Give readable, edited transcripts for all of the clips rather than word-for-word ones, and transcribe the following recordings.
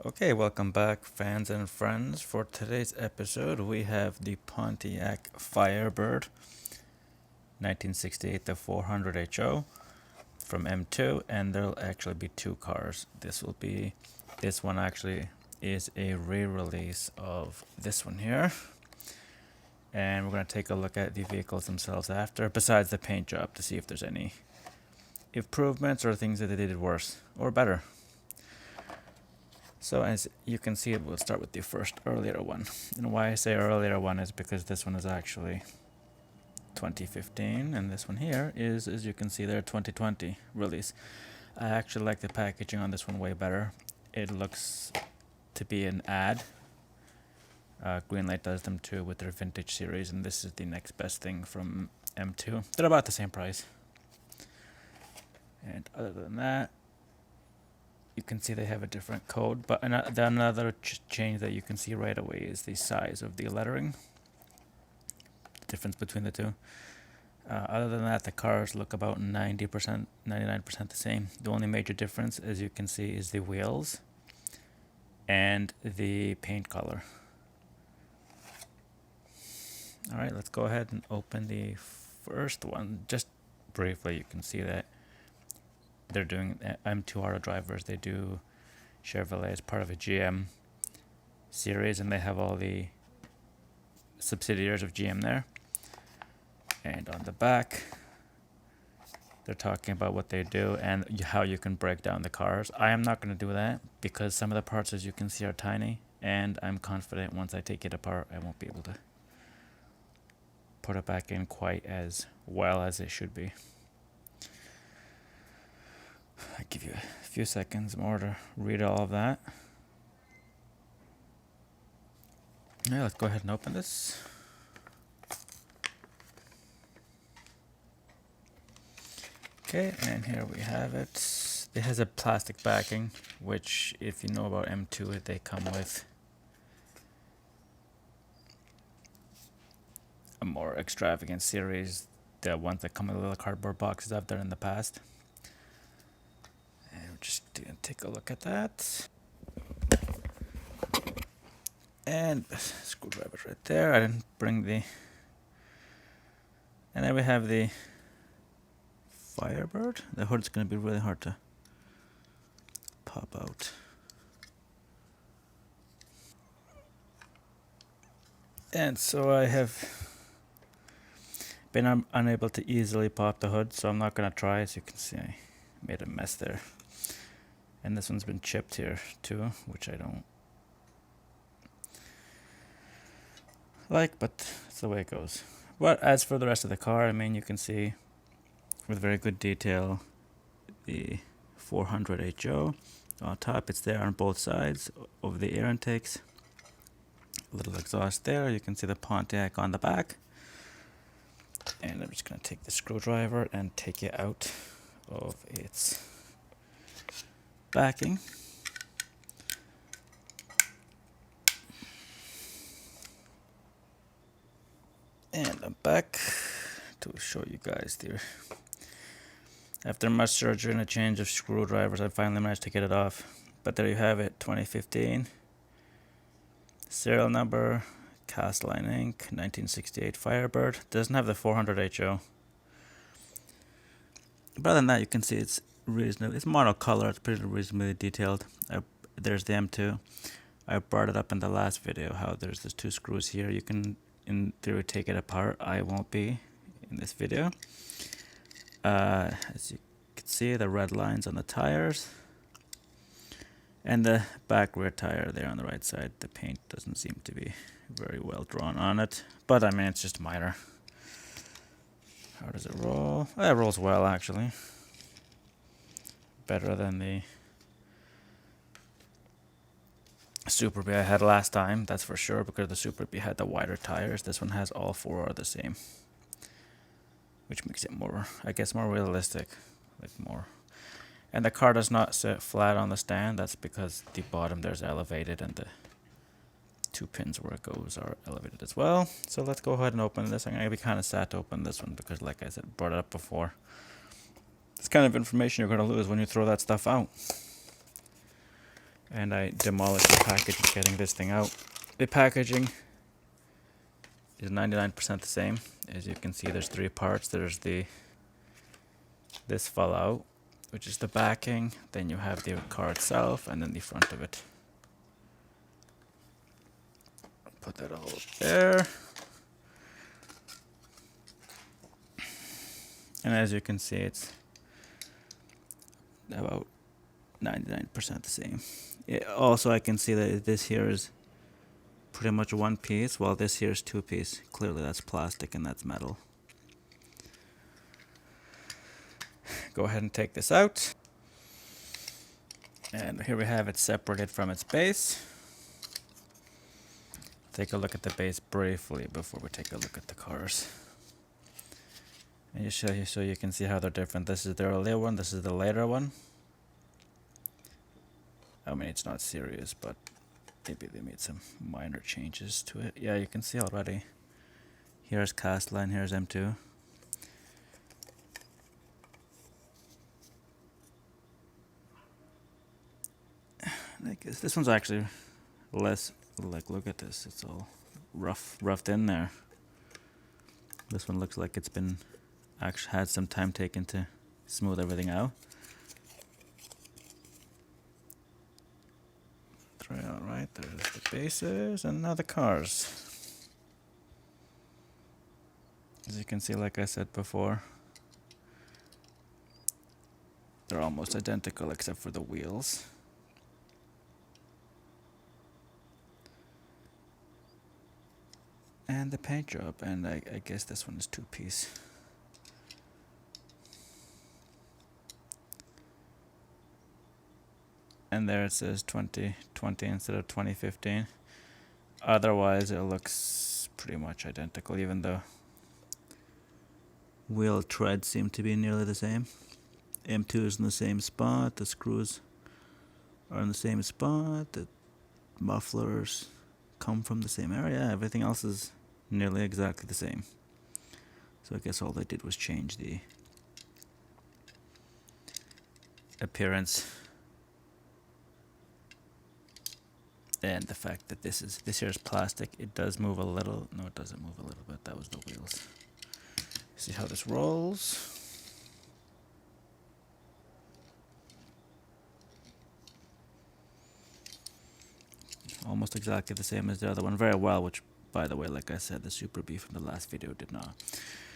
Okay, welcome back, fans and friends. For today's episode, we have the Pontiac Firebird 1968 the 400 HO from M2, and there'll actually be two cars. This one actually is a re-release of this one here, and we're going to take a look at the vehicles themselves after, besides the paint job, to see if there's any improvements or things that they did worse or better. So as you can see, we'll start with the first earlier one. And why I say earlier one is because this one is actually 2015, and this one here is, as you can see there, 2020 release. I actually like the packaging on this one way better. It looks to be an ad. Greenlight does them too with their vintage series, and this is the next best thing from M2. They're about the same price. And other than that, you can see they have a different code, but another change that you can see right away is the size of the lettering. The difference between the two. Other than that, the cars look about 90%, 99% the same. The only major difference, as you can see, is the wheels and the paint color. Alright, let's go ahead and open the first one. Just briefly, you can see that they're doing M2 auto drivers. They do Chevrolet as part of a GM series, and they have all the subsidiaries of GM there. And on the back, they're talking about what they do and how you can break down the cars. I am not going to do that because some of the parts, as you can see, are tiny, and I'm confident once I take it apart, I won't be able to put it back in quite as well as it should be. I give you a few seconds more to read all of that. Yeah, let's go ahead and open this. Okay, and here we have it. It has a plastic backing, which, if you know about M2, they come with a more extravagant series. The ones that come with little cardboard boxes I've done in the past. And we're just gonna take a look at that. And screwdriver's right there. I didn't bring the. And then we have the Firebird. The hood's gonna be really hard to pop out. And so I have been unable to easily pop the hood, so I'm not gonna try. As you can see, I made a mess there. And this one's been chipped here too, which I don't like, but that's the way it goes. But as for the rest of the car, I mean, you can see with very good detail the 400 HO on top. It's there on both sides of the air intakes. A little exhaust there. You can see the Pontiac on the back. And I'm just going to take the screwdriver and take it out of its backing. And I'm back to show you guys there. After much surgery and a change of screwdrivers, I finally managed to get it off. But there you have it, 2015. Serial number, Cast Line Inc., 1968 Firebird. Doesn't have the 400 HO. But other than that, you can see it's reasonably, it's monocolor, it's pretty reasonably detailed. There's the M2. I brought it up in the last video how there's those two screws here. You can, in theory, take it apart. I won't be in this video. As you can see, the red lines on the tires. And the back rear tire there on the right side. The paint doesn't seem to be very well drawn on it. But I mean, it's just minor. How does it roll? It rolls well, actually. Better than the Super B I had last time, that's for sure, because the Super B had the wider tires. This one has all four are the same, which makes it more, I guess, more realistic, like more. And the car does not sit flat on the stand. That's because the bottom there's elevated and the two pins where it goes are elevated as well. So let's go ahead and open this. I'm gonna be kind of sad to open this one because, like I said, brought it up before. It's kind of information you're gonna lose when you throw that stuff out. and I demolished the package getting this thing out. The packaging is 99% the same. As you can see, there's 3 parts. There's this fell out, which is the backing. Then you have the car itself, and then the front of it. Put that all up there. And as you can see, it's about 99% the same. Also, I can see that this here is pretty much one piece, while this here is 2 piece. Clearly that's plastic and that's metal. Go ahead and take this out. And here we have it separated from its base. Take a look at the base briefly before we take a look at the cars. And you show you so you can see how they're different. This is the earlier one, this is the later one. I mean, it's not serious, but maybe they made some minor changes to it. Yeah, you can see already. Here's Castline, here's M2. I guess this one's actually less, like, look at this, it's all roughed in there. This one looks like it's been, actually had some time taken to smooth everything out. Alright, there's the bases, and now the cars. As you can see, like I said before, they're almost identical except for the wheels. And the paint job, and I guess this one is 2-piece. And there it says 2020 instead of 2015. Otherwise, it looks pretty much identical, even though wheel treads seem to be nearly the same. M2 is in the same spot, the screws are in the same spot, the mufflers come from the same area, everything else is nearly exactly the same. So I guess all they did was change the appearance. And the fact that this here is plastic, it does move a little. No, it doesn't move a little bit. That was the wheels. See how this rolls. Almost exactly the same as the other one. Very well, which, by the way, like I said, the Super B from the last video did not.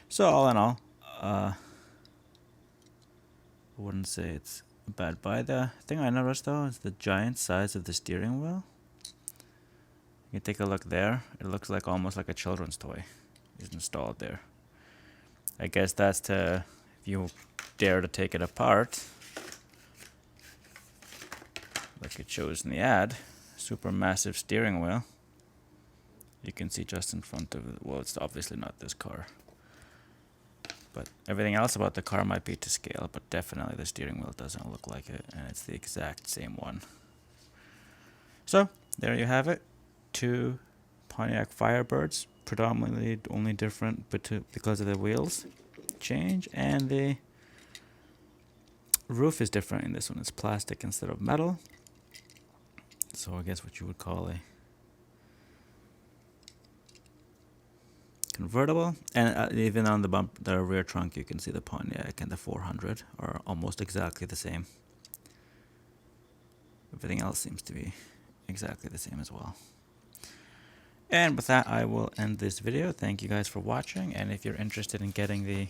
So all in all, I wouldn't say it's a bad buy. The thing I noticed though is the giant size of the steering wheel. You take a look there, it looks like almost like a children's toy is installed there. I guess that's to, if you dare to take it apart, like it shows in the ad, super massive steering wheel. You can see just in front of it, well, it's obviously not this car. But everything else about the car might be to scale, but definitely the steering wheel doesn't look like it, and it's the exact same one. So, there you have it. 2 Pontiac Firebirds, predominantly only different because of the wheels change, and the roof is different in this one. It's plastic instead of metal. So I guess what you would call a convertible. And even on the rear trunk, you can see the Pontiac and the 400 are almost exactly the same. Everything else seems to be exactly the same as well. And with that, I will end this video. Thank you guys for watching. And if you're interested in getting the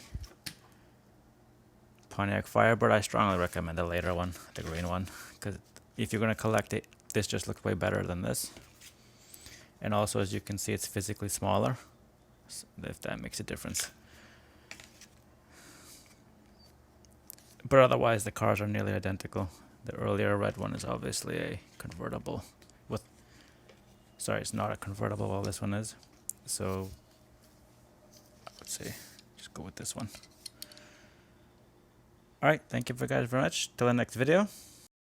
Pontiac Firebird, I strongly recommend the later one, the green one. Because if you're going to collect it, this just looks way better than this. And also, as you can see, it's physically smaller, so if that makes a difference. But otherwise, the cars are nearly identical. The earlier red one is obviously a convertible. Sorry, it's not a convertible, while this one is. So, I would say, just go with this one. Alright, thank you guys very much. Till the next video.